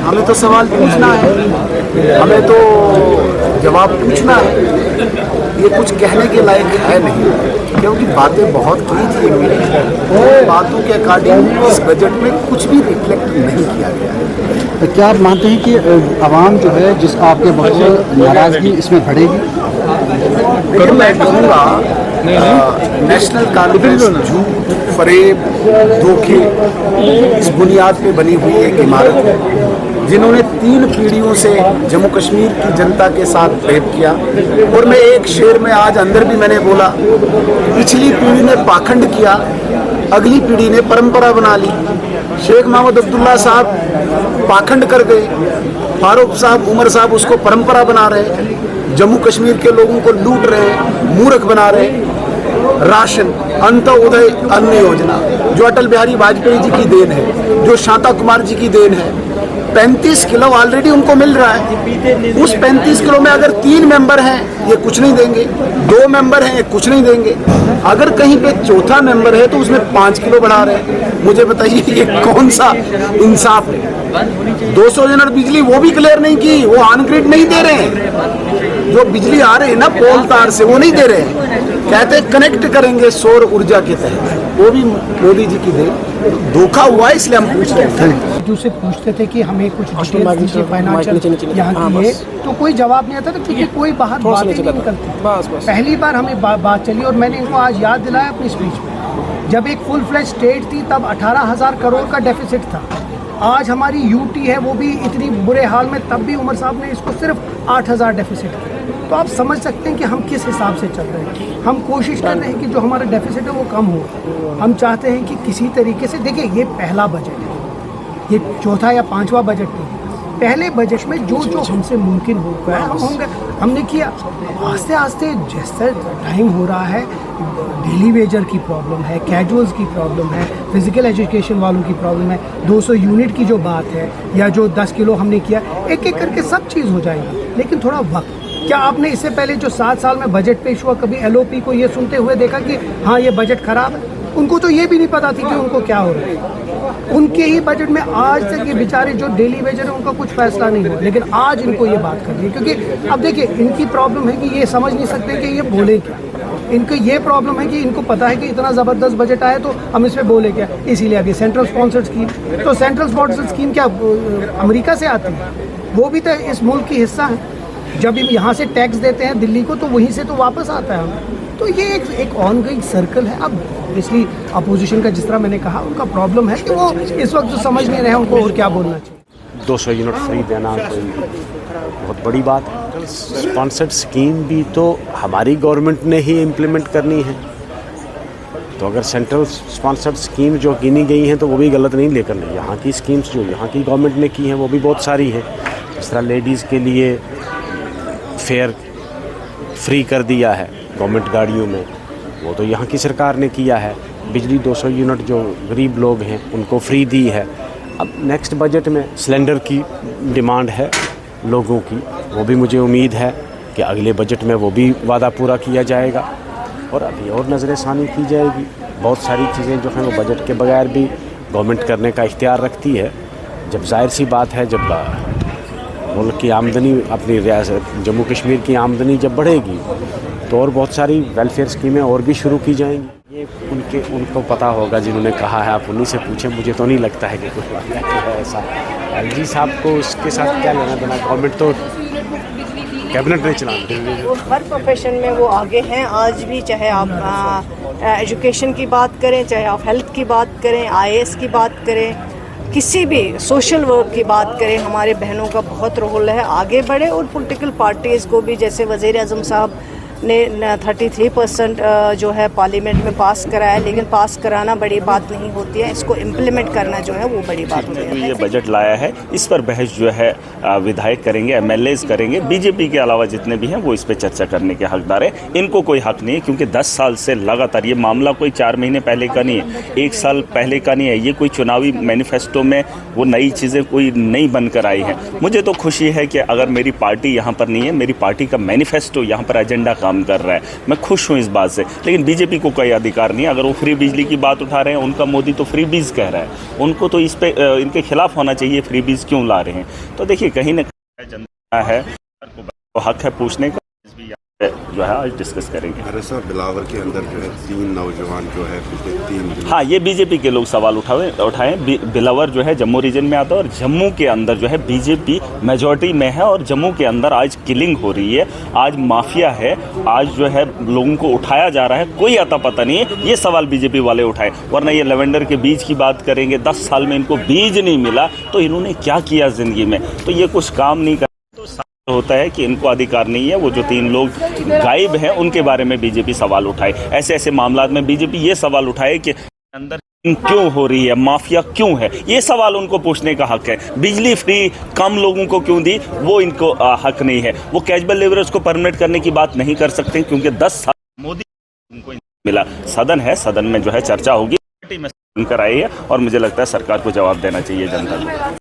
हमें तो सवाल पूछना है, हमें तो जवाब पूछना है। ये कुछ कहने के लायक है नहीं, क्योंकि बातें बहुत की थी इन्होंने। बातों के अकॉर्डिंग इस बजट में कुछ भी रिफ्लेक्ट नहीं किया गया है। तो क्या आप मानते हैं कि आवाम जो है जिस आपके बहुत नाराज़गी इसमें बढ़ेगी? देखिए, मैं कहूँगा नेशनल कॉन्फ्रेंस झूठ, फरेब, धोखे इस बुनियाद पे बनी हुई एक इमारत है, जिन्होंने 3 पीढ़ियों से जम्मू कश्मीर की जनता के साथ प्रेम किया। और मैं एक शेर में आज अंदर भी मैंने बोला, पिछली पीढ़ी ने पाखंड किया, अगली पीढ़ी ने परंपरा बना ली। शेख मोहम्मद अब्दुल्ला साहब पाखंड कर गए, फारूक साहब, उमर साहब उसको परंपरा बना रहे, जम्मू कश्मीर के लोगों को लूट रहे, मूर्ख बना रहे। राशन, अंत्योदय अन्न योजना जो अटल बिहारी वाजपेयी जी की देन है, जो शांता कुमार जी की देन है, 35 किलो ऑलरेडी उनको मिल रहा है। उस 35 किलो में अगर 3 मेंबर हैं ये कुछ नहीं देंगे, 2 मेंबर हैं ये कुछ नहीं देंगे, अगर कहीं पे चौथा मेंबर है तो उसमें 5 किलो बढ़ा रहे हैं। मुझे बताइए ये कौन सा इंसाफ है? 200 यूनिट बिजली वो भी क्लियर नहीं की, वो ऑन ग्रिड नहीं दे रहे हैं। जो बिजली आ रही है ना पोल तार से, वो नहीं दे रहे हैं। कहते कनेक्ट करेंगे सौर ऊर्जा के तहत, वो भी मोदी जी की दे। धोखा हुआ है, इसलिए हम पूछ रहे थे। जो से पूछते थे कि हमें कुछ डिटेल्स दीजिए फाइनेंशियल यहाँ की है, तो कोई जवाब नहीं आता था, क्योंकि कोई बाहर बातें नहीं निकलती। पहली बार हमें बात चली, और मैंने इनको आज याद दिलाया अपनी स्पीच में, जब एक फुल फ्लेज स्टेट थी तब 18,000 करोड़ का डेफिसिट था। आज हमारी यूटी है वो भी इतनी बुरे हाल में, तब भी उमर साहब ने इसको सिर्फ 8,000 डेफिसिट किया। तो आप समझ सकते हैं कि हम किस हिसाब से चल रहे हैं। हम कोशिश कर रहे हैं कि जो हमारा डेफिसिट है वो कम हो। हम चाहते हैं कि किसी तरीके से, देखिए ये पहला बजट है, ये चौथा या 5वां बजट नहीं। पहले बजट में जो जो हमसे मुमकिन हो गया है हमने किया। आस्ते आस्ते जैसे टाइम हो रहा है, डेली वेजर की प्रॉब्लम है, कैजुअल्स की प्रॉब्लम है, फिजिकल एजुकेशन वालों की प्रॉब्लम है, 200 यूनिट की जो बात है, या जो 10 किलो हमने किया, एक एक करके सब चीज़ हो जाएगी, लेकिन थोड़ा वक्त। क्या आपने इससे पहले जो 7 साल में बजट पेश हुआ, कभी एलओपी को ये सुनते हुए देखा कि हाँ ये बजट खराब है? उनको तो ये भी नहीं पता थी कि उनको क्या हो रहा है। उनके ही बजट में आज तक ये बेचारे जो डेली वेजर है उनका कुछ फैसला नहीं हुआ, लेकिन आज इनको ये बात करनी है, क्योंकि अब देखिए इनकी प्रॉब्लम है कि ये समझ नहीं सकते कि ये बोले क्या। इनको ये प्रॉब्लम है कि इनको पता है कि इतना ज़बरदस्त बजट आया तो हम इस पर बोले क्या, इसीलिए अभी सेंट्रल स्पॉन्सर्ड स्कीम, तो सेंट्रल स्पॉन्सर्ड स्कीम क्या अमेरिका से आती है? वो भी तो इस मुल्क की हिस्सा है। जब हम यहाँ से टैक्स देते हैं दिल्ली को, तो वहीं से तो वापस आता है। तो ये एक ऑनगोइंग सर्कल है। अब इसलिए अपोजिशन का, जिस तरह मैंने कहा, उनका प्रॉब्लम है कि वो इस वक्त जो समझ नहीं रहे हैं उनको और क्या बोलना चाहिए। 200 यूनिट फ्री देना कोई बहुत बड़ी बात है। स्पॉन्सर्ड स्कीम भी तो हमारी गवर्नमेंट ने ही इम्प्लीमेंट करनी है, तो अगर सेंट्रल स्पॉन्सर्ड स्कीम जो गिनी गई हैं तो वो भी गलत नहीं, लेकर नहीं, यहाँ की स्कीम्स जो यहाँ की गवर्नमेंट ने की हैं वो भी बहुत सारी है। इस तरह लेडीज़ के लिए फेयर फ्री कर दिया है गवर्नमेंट गाड़ियों में, वो तो यहाँ की सरकार ने किया है। बिजली 200 यूनिट जो गरीब लोग हैं उनको फ्री दी है। अब नेक्स्ट बजट में सिलेंडर की डिमांड है लोगों की, वो भी मुझे उम्मीद है कि अगले बजट में वो भी वादा पूरा किया जाएगा, और अभी और नज़रसानी की जाएगी। बहुत सारी चीज़ें जो हैं वो बजट के बगैर भी गवर्नमेंट करने का इख्तियार रखती है। जब जाहिर सी बात है, जब मुल्क की आमदनी, अपनी रियासत जम्मू कश्मीर की आमदनी जब बढ़ेगी तो और बहुत सारी वेलफेयर स्कीमें और भी शुरू की जाएंगी। ये उनको पता होगा जिन्होंने कहा है, आप उन्हीं से पूछें। मुझे तो नहीं लगता है कि कुछ है ऐसा। एलजी साहब को उसके साथ क्या लेना देना, गवर्नमेंट तो कैबिनेट ने चलाना। हर प्रोफेशन में वो आगे हैं आज भी, चाहे आप एजुकेशन की बात करें, चाहे आप हेल्थ की बात करें, IAS की बात करें, किसी भी सोशल वर्क की बात करें, हमारे बहनों का बहुत रोल है आगे बढ़े। और पॉलिटिकल पार्टीज़ को भी, जैसे वज़ीर आज़म साहब ने 33% जो है पार्लियामेंट में पास कराया, लेकिन पास कराना बड़ी बात नहीं होती है, इसको इम्प्लीमेंट करना जो है वो बड़ी बात होती है। ये बजट लाया है, इस पर बहस जो है विधायक करेंगे, MLAs करेंगे, बीजेपी के अलावा जितने भी हैं वो इस पर चर्चा करने के हकदार है। इनको कोई हक नहीं है, क्योंकि 10 साल से लगातार, ये मामला कोई 4 महीने पहले का नहीं है, 1 साल पहले का नहीं है। ये कोई चुनावी मैनिफेस्टो में वो नई चीज़ें कोई नहीं बनकर आई हैं। मुझे तो खुशी है कि अगर मेरी पार्टी यहाँ पर नहीं है, मेरी पार्टी का मैनिफेस्टो यहाँ पर एजेंडा काम कर रहा है, मैं खुश हूँ इस बात से। लेकिन बीजेपी को कोई अधिकार नहीं है। अगर वो फ्री बिजली की बात उठा रहे हैं, उनका मोदी तो फ्री बीज कह रहा है, उनको तो इस पे इनके खिलाफ होना चाहिए, फ्री बीज क्यों ला रहे हैं। तो देखिए कहीं ना कहीं जनता है, तो हक है पूछने का, जो है आज डिस्कस करेंगे। अरे सर, बिलावर के अंदर जो है 3 नौजवान जो है पिछले 3 दिन, हाँ ये बीजेपी के लोग सवाल उठाए। बिलावर जो है जम्मू रीजन में आता है और जम्मू के अंदर जो है बीजेपी मेजॉरिटी में है और जम्मू के अंदर आज किलिंग हो रही है, आज माफिया है, आज जो है लोगों को उठाया जा रहा है, कोई आता पता नहीं है। ये सवाल बीजेपी वाले उठाए, वरना ये लेवेंडर के बीज की बात करेंगे, 10 साल में इनको बीज नहीं मिला तो इन्होंने क्या किया जिंदगी में, तो ये कुछ काम नहीं कर होता है कि इनको अधिकार नहीं है। वो जो 3 लोग गायब हैं उनके बारे में बीजेपी सवाल उठाए। ऐसे ऐसे मामलात में बीजेपी ये सवाल उठाए कि अंदर क्यों हो रही है, माफिया क्यों है, ये सवाल उनको पूछने का हक है। बिजली फ्री कम लोगों को क्यों दी, वो इनको हक नहीं है। वो कैजुअल लेबरर्स को परमिट करने की बात नहीं कर सकते क्योंकि 10 साल मोदी उनको मिला। सदन है, सदन में जो है चर्चा होगी, में कर आई है और मुझे लगता है सरकार को जवाब देना चाहिए जनता को।